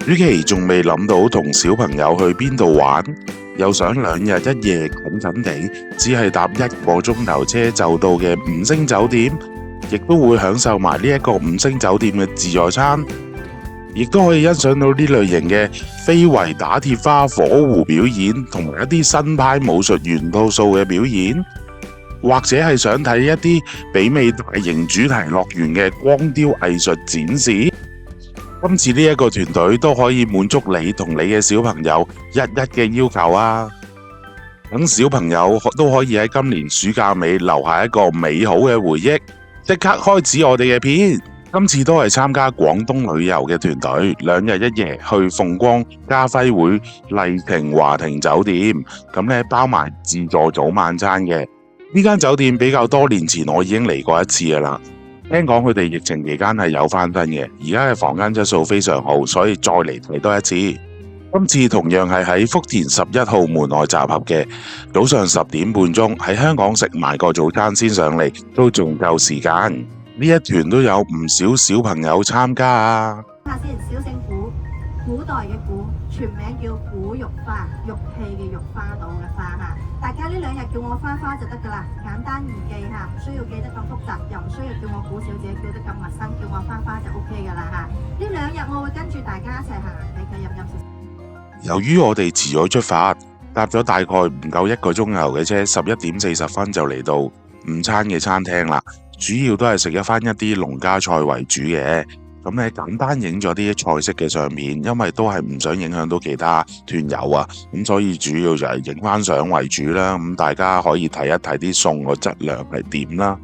暑期仲未諗到同小朋友去邊度玩，又想2日1夜近近地，只係搭1個鐘頭車就到嘅5星酒店，亦都會享受埋呢一個5星酒店嘅自助餐，亦都可以欣賞到呢類型嘅非遺打鐵花火湖表演，同埋一啲新派武術元素嘅表演，或者係想睇一啲媲美大型主題樂園嘅光雕藝術展示。今次呢一個團隊都可以滿足你同你嘅小朋友一嘅要求啊！等小朋友都可以喺今年暑假尾留下一個美好嘅回憶。即刻開始我哋嘅片，今次都係參加廣東旅遊嘅團隊，2日1夜去鳳光家輝會麗庭華庭酒店，咁咧包埋自助早晚餐嘅。呢間酒店比較多年前我已經嚟過一次㗎啦。聽講佢哋疫情期間係有翻分嘅，而家嘅房間質素非常好，所以再嚟睇多一次。今次同樣係喺福田11號門外集合嘅，早上10點半鐘喺香港食埋個早餐先上嚟，都仲夠時間。呢一團都有唔少小朋友參加啊！下先，小姓古，古代嘅古，全名叫古玉花，玉器嘅玉，花島嘅花吓。大家呢2日叫我花花就得噶啦，簡單易記吓，唔需要記得咁複雜，又唔需要叫我古小姐叫得咁陌生，叫我花花就 OK 噶啦吓。呢2日我會跟住大家一齊行，計計入。由於我哋遲咗出發，搭咗大概唔夠1個鐘頭嘅車，11點40分就嚟到午餐嘅餐廳啦。主要都係食翻一啲農家菜為主嘅，咁咧簡單影咗啲菜式嘅相片，因為都係唔想影響到其他團友啊，咁所以主要就係影翻相為主啦。咁大家可以睇一睇啲餸個質量係點啦。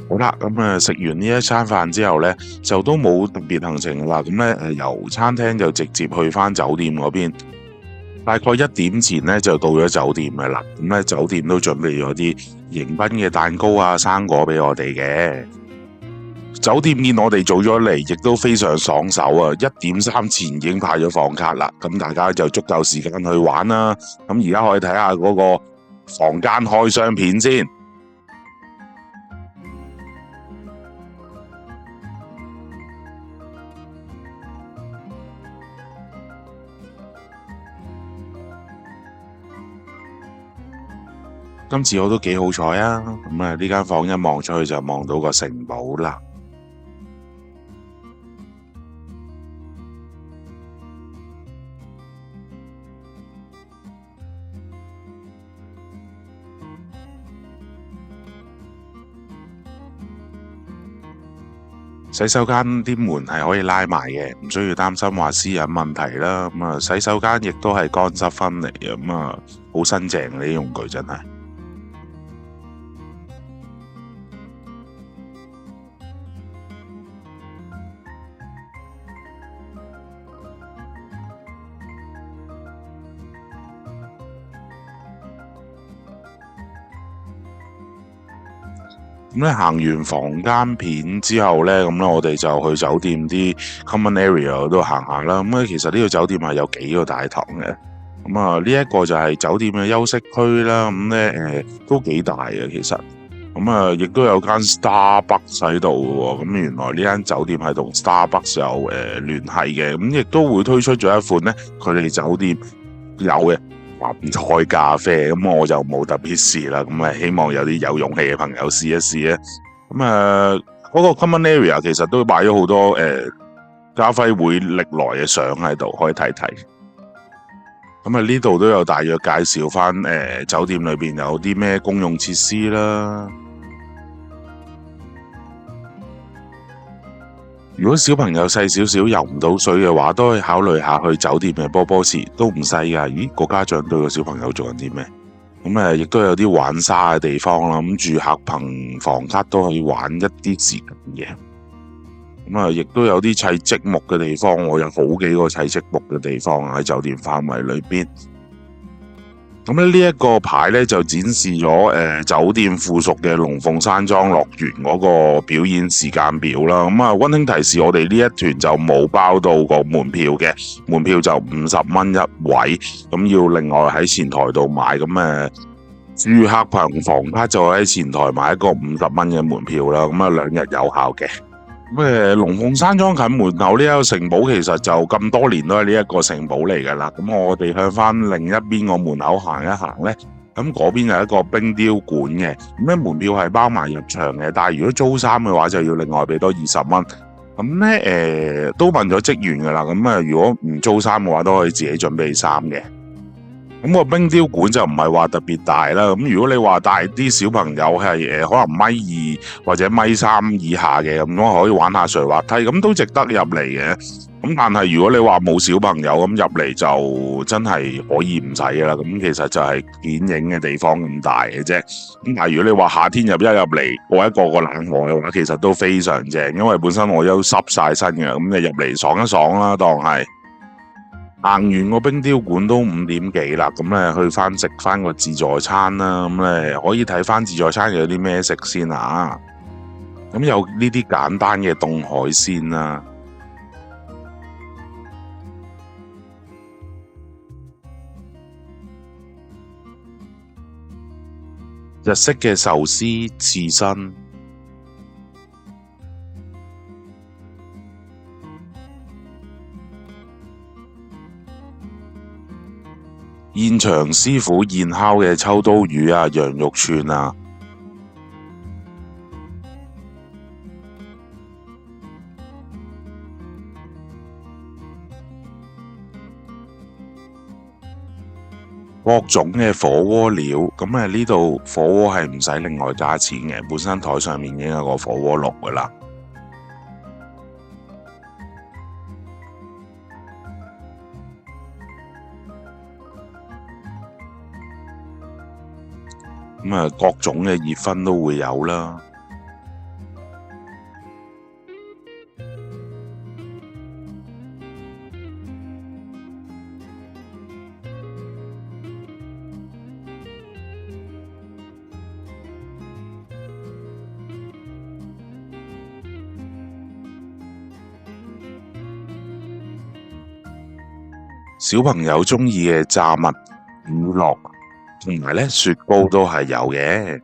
好啦，咁食完呢一餐飯之後呢，就都冇特別行程啦。咁咧由餐廳就直接去翻酒店嗰邊。大概1點前呢，就到咗酒店嘅啦。咁咧酒店都準備咗啲迎賓嘅蛋糕啊、生果俾我哋嘅。酒店見我哋早咗嚟，亦都非常爽手啊！1點3前已經派咗房卡啦，咁大家就足夠時間去玩啦。咁而家可以睇下嗰個房間開箱片先。今次我都幾好彩啊！咁呢間房一望出去就望到個城堡啦。洗手間啲門係可以拉埋嘅，唔需要擔心話私隱問題啦。咁洗手間亦都係乾濕分離嘅，咁好新淨呢啲用具真係。咁行完房間片之後呢，咁我哋就去酒店啲 common area 嗰度行下啦。咁其實呢個酒店係有幾個大堂嘅。咁呢一個就係酒店嘅休息區啦。咁呢都幾大嘅其實。咁亦都有間 Starbucks 喺度嘅。咁原來呢間酒店係同 Starbucks 有聯繫嘅。咁亦都會推出咗一款呢，佢哋酒店有嘅雲菜咖啡，咁我就冇特別試啦。咁希望有啲有勇氣嘅朋友試一試啊。咁嗰個 common area 其實都擺咗好多家輝會歷來嘅相喺度，可以睇睇。咁呢度都有大約介紹翻酒店裏邊有啲咩公用設施啦。如果小朋友細少少游唔到水嘅話，都可以考慮下去酒店嘅波波池，都唔細噶。咦，個家長對個小朋友做緊啲咩？咁亦都有啲玩沙嘅地方啦。咁住客憑房卡都可以玩一啲時間嘅。亦都有啲砌積木嘅地方，我有好幾個砌積木嘅地方喺酒店範圍裏邊。咁呢一個牌咧就展示咗酒店附屬嘅龍鳳山莊樂園嗰個表演時間表啦。溫馨提示，我哋呢一團就冇包到個門票嘅，門票就50蚊一位，咁要另外喺前台度買。咁住客憑房卡就喺前台買一個50蚊嘅門票啦。2日有效嘅。龍鳳山莊近門口呢一個城堡，其實就咁多年都係呢一個城堡嚟噶啦。咁我哋向翻另一邊個門口行一行呢，咁嗰邊有一個冰雕館嘅，咁門票係包埋入場嘅，但係如果租衫嘅話就要另外俾多20蚊。咁呢都問咗職員噶啦，咁如果唔租衫嘅話都可以自己準備衫嘅。咁個冰雕館就唔係話特別大啦。咁如果你話帶啲小朋友係可能1.2米或者1.3米以下嘅，咁可以玩下垂滑梯，咁都值得入嚟嘅。咁但係如果你話冇小朋友咁入嚟就真係可以唔使噶啦。咁其實就係剪影嘅地方咁大嘅啫。咁但係如果你話夏天入嚟過一個冷河嘅話，其實都非常正，因為本身我都濕晒身嘅，咁你入嚟爽一爽啦，當係。行完個冰雕館都5點幾啦，咁去翻食翻個自助餐啦。咁可以睇翻自助餐有啲咩食先啊。咁有呢啲簡單嘅凍海鮮啦，日式嘅壽司刺身，現場師傅現烤嘅秋刀魚啊、羊肉串啊，各種嘅火鍋料。咁呢度火鍋係唔使另外加錢嘅，本身台上面已經有個火鍋爐噶啦。各種嘅熱葷都會有啦。小朋友中意嘅炸物、乳酪同埋雪糕都係有嘅。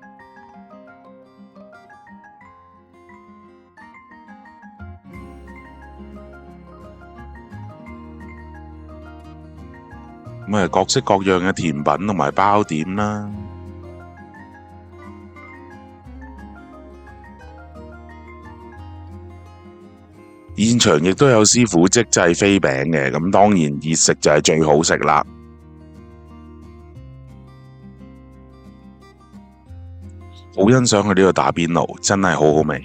各式各樣嘅甜品同埋包點啦。現場亦都有師傅即製飛餅嘅，咁當然熱食就係最好食啦。好欣賞佢呢個打邊爐，真係好好味。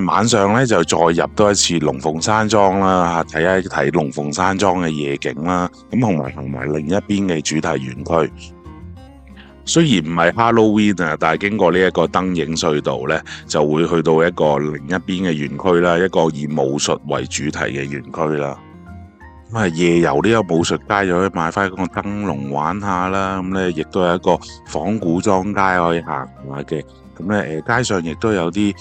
晚上就再入多一次龍鳳山莊啦，睇一睇龍鳳山莊嘅夜景啦，咁同埋行埋另一邊嘅主題園區。雖然唔係 Halloween 啊，但係經過呢一個燈影隧道呢，就會去到一個另一邊嘅園區啦，一個以武術為主題嘅園區啦。夜遊呢個武術街就可以買翻個燈籠玩下啦。亦都有一個仿古裝街可以行下嘅。街上亦都有啲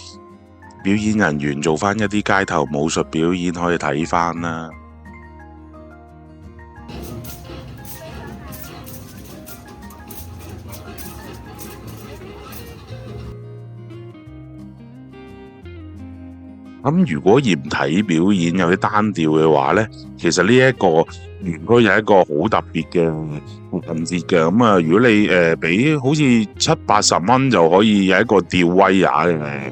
表演人員做翻一啲街頭武術表演，可以睇翻啦。如果嫌睇表演有啲單調嘅話呢，其實呢一個園區有一個好特別嘅環節嘅。如果你俾好似70-80蚊就可以有一個吊威亞嘅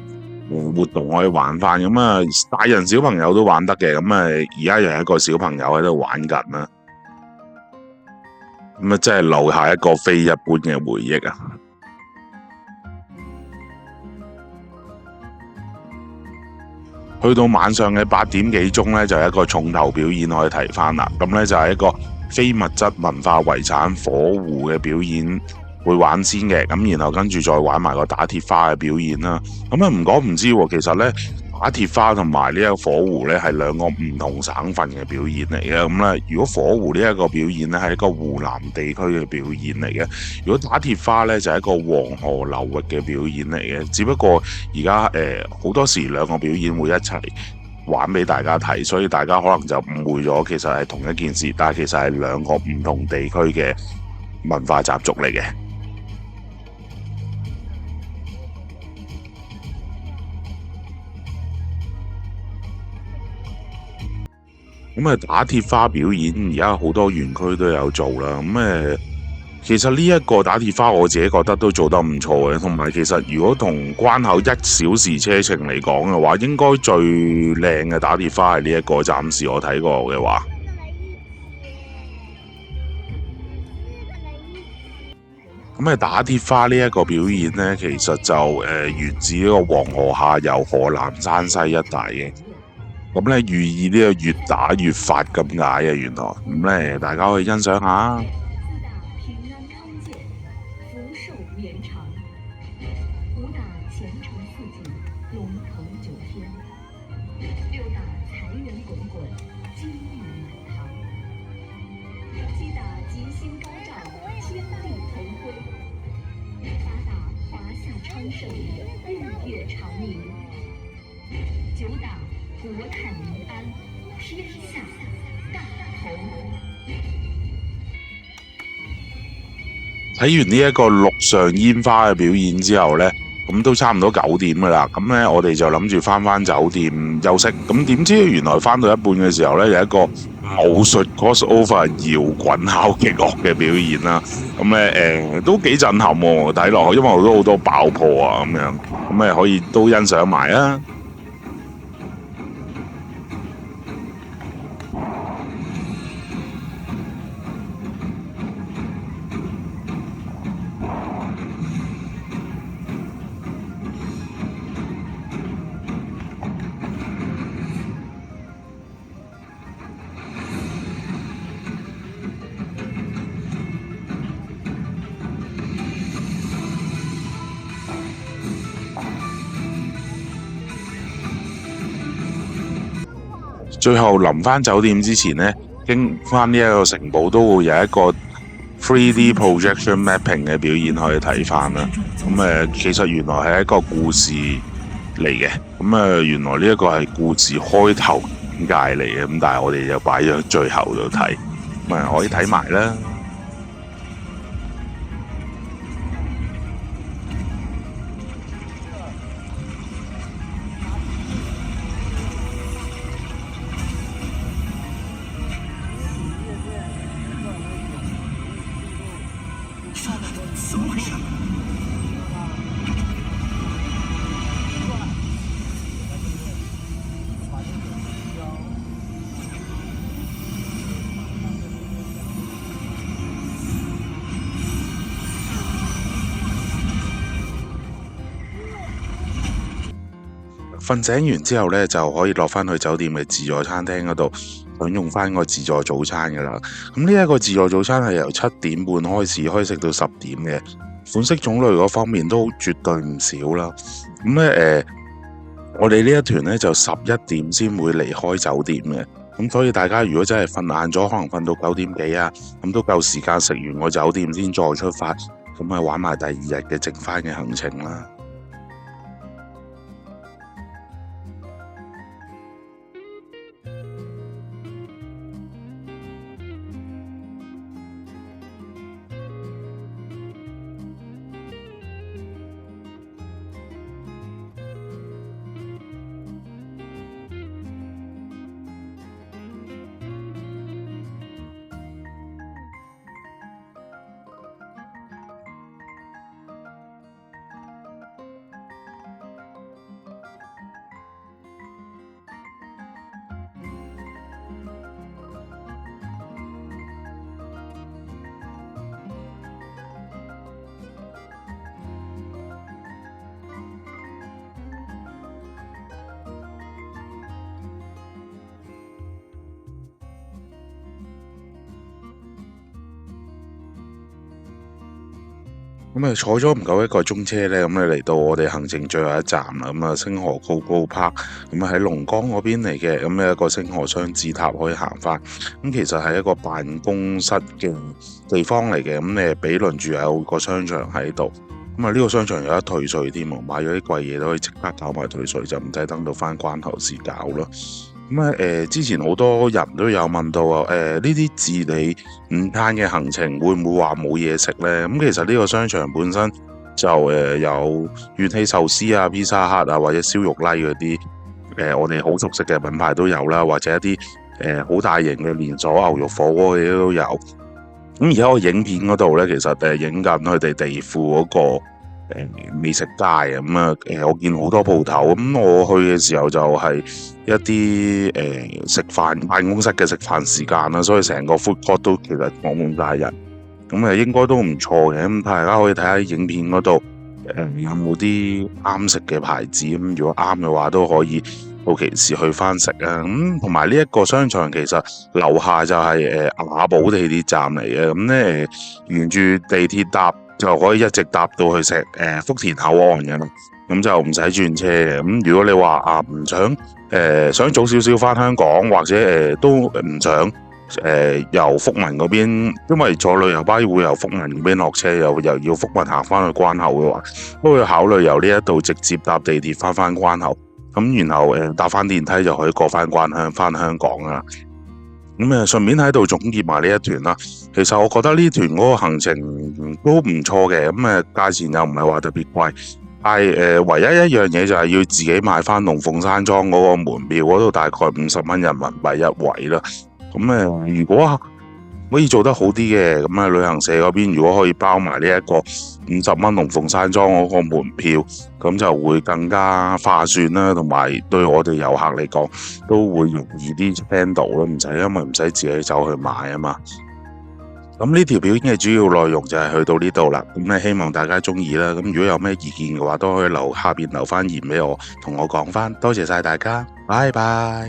活動可以玩翻。大人小朋友都玩得嘅。而家又有一個小朋友喺度玩緊啦。真係留下一個非一般嘅回憶啊！去到晚上嘅8點幾鐘就有一個重頭表演可以睇翻啦。就係一個非物質文化遺產火湖嘅表演會玩先嘅，咁然後跟住再玩埋個打鐵花嘅表演啦。咁唔講唔知喎，其實呢，打鐵花同埋呢一個火湖呢係兩個唔同省份嘅表演嚟嘅。咁咧，如果火湖呢一個表演呢係一個湖南地區嘅表演嚟嘅，如果打鐵花呢就係一個黃河流域嘅表演嚟嘅。只不過而家好多時兩個表演會一齊玩俾大家睇，所以大家可能就誤會咗，其實係同一件事，但係其實係兩個唔同地區嘅文化習俗嚟嘅。打鐵花表演而家好多園區都有做啦。其實呢一個打鐵花我自己覺得都做得唔錯嘅，同埋其實如果同關口1小時車程嚟講嘅話，應該最靚嘅打鐵花係呢一個，暫時我睇過嘅話。打鐵花呢一個表演呢，其實就源自呢個黃河下游河南山西一帶嘅。咁咧寓意呢個越打越發咁解啊，原來咁咧大家可以欣賞下。睇完呢一個陸上煙花嘅表演之後呢，咁都差唔多9點噶啦。咁呢，我哋就諗住翻酒店休息。咁點知原來翻到一半嘅時候呢，有一個武術 crossover 搖滾敲擊樂嘅表演啦。咁呢，都幾震撼喎，睇落去，因為好多爆破啊咁樣。咁可以都欣賞埋啊。最後臨返酒店之前呢，經返呢一個城堡都會有一個 3D projection mapping 嘅表演可以睇返啦。其實原來係一個故事嚟嘅。原來呢一個係故事開頭簡介嚟嘅。咁但係我哋就擺咗最後度睇，可以睇埋啦。怎么回事？瞓醒完之後呢，就可以落返去酒店嘅自助餐廳嗰度享用返個自助早餐噶啦。咁呢一個自助早餐係由7點半開始，可以食到10點嘅，款式種類嗰方面都絕對唔少啦。我哋呢一團呢，就11點先會離開酒店嘅。咁所以大家如果真係瞓晏咗，可能瞓到9點幾啊，咁都夠時間食完個酒店先再出發，咁玩埋第2日嘅剩返嘅行程啦。咁啊，坐咗唔夠1個鐘車咧，咁你嚟到我哋行程最後一站啦。咁啊，星河 GoGo Park，咁啊喺龍崗嗰邊嚟嘅，咁有一個星河雙子塔可以行翻。咁其實係一個辦公室嘅地方嚟嘅，咁你比鄰住有個商場喺度。咁啊，呢個商場有得退稅添喎，買咗啲貴嘢都可以即刻搞埋退稅，就唔使等到翻關頭先搞咯。咁啊，之前好多人都有問到啊，呢啲自理午餐嘅行程會唔會話冇嘢食呢？咁其實呢個商場本身就有元氣壽司啊、披薩克啊或者燒肉拉嗰啲，我哋好熟悉嘅品牌都有啦，或者一啲好大型嘅連鎖牛肉火鍋嘅都有。咁而家個影片嗰度咧，其實影緊佢哋地庫嗰個美食街啊，咁啊我見好多鋪頭，咁我去嘅時候就係一啲食飯辦公室嘅食飯時間啦，所以成個 food court 都其實坐滿晒人，咁應該都唔錯嘅，咁大家可以睇下影片嗰度有冇啲啱食嘅牌子，咁如果啱嘅話都可以到期時去翻食啊，咁同埋呢一個商場其實樓下就係雅寶地鐵站嚟嘅，咁咧沿住地鐵搭就可以一直搭到去福田口岸嘅啦，咁就唔使轉車嘅。咁如果你話唔想想早少少翻香港，或者都唔想由福民嗰邊，因為坐旅遊巴會由福民嗰邊落車，又要福民行翻去關口嘅話，都會考慮由呢一度直接搭地鐵翻關口。咁然後搭翻電梯就可以過翻關鄉翻香港啦。咁順便喺度總結埋呢一團啦。其實我覺得呢團嗰個行程都唔錯嘅，咁價錢又唔係話特別貴，但係唯一一樣嘢就係要自己買翻龍鳳山莊嗰個門票，嗰度大概50蚊人民幣一位啦。咁如果可以做得好啲嘅，咁旅行社嗰邊如果可以包埋呢一個50蚊龍鳳山莊嗰個門票，咁就會更加划算啦，同埋對我哋遊客嚟講都會容易啲 handle 咯，因為唔使自己走去買啊嘛。咁呢條片嘅主要內容就係去到呢度啦，咁希望大家中意啦。咁如果有咩意見嘅話，都可以下邊留翻言俾我，同我講翻。多謝晒大家，拜拜。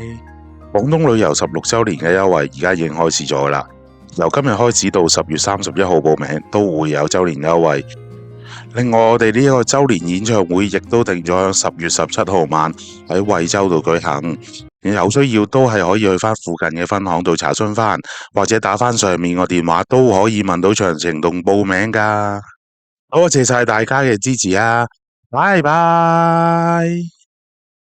廣東旅遊16週年嘅優惠而家已經開始咗啦。由今日開始到10月31號報名都會有週年優惠。另外我哋呢個週年演唱會亦都定咗10月17號晚喺惠州度舉行，有需要都係可以去翻附近嘅分行度查詢翻，或者打翻上面個電話都可以問到詳情同報名噶。多謝晒大家嘅支持啊，拜拜。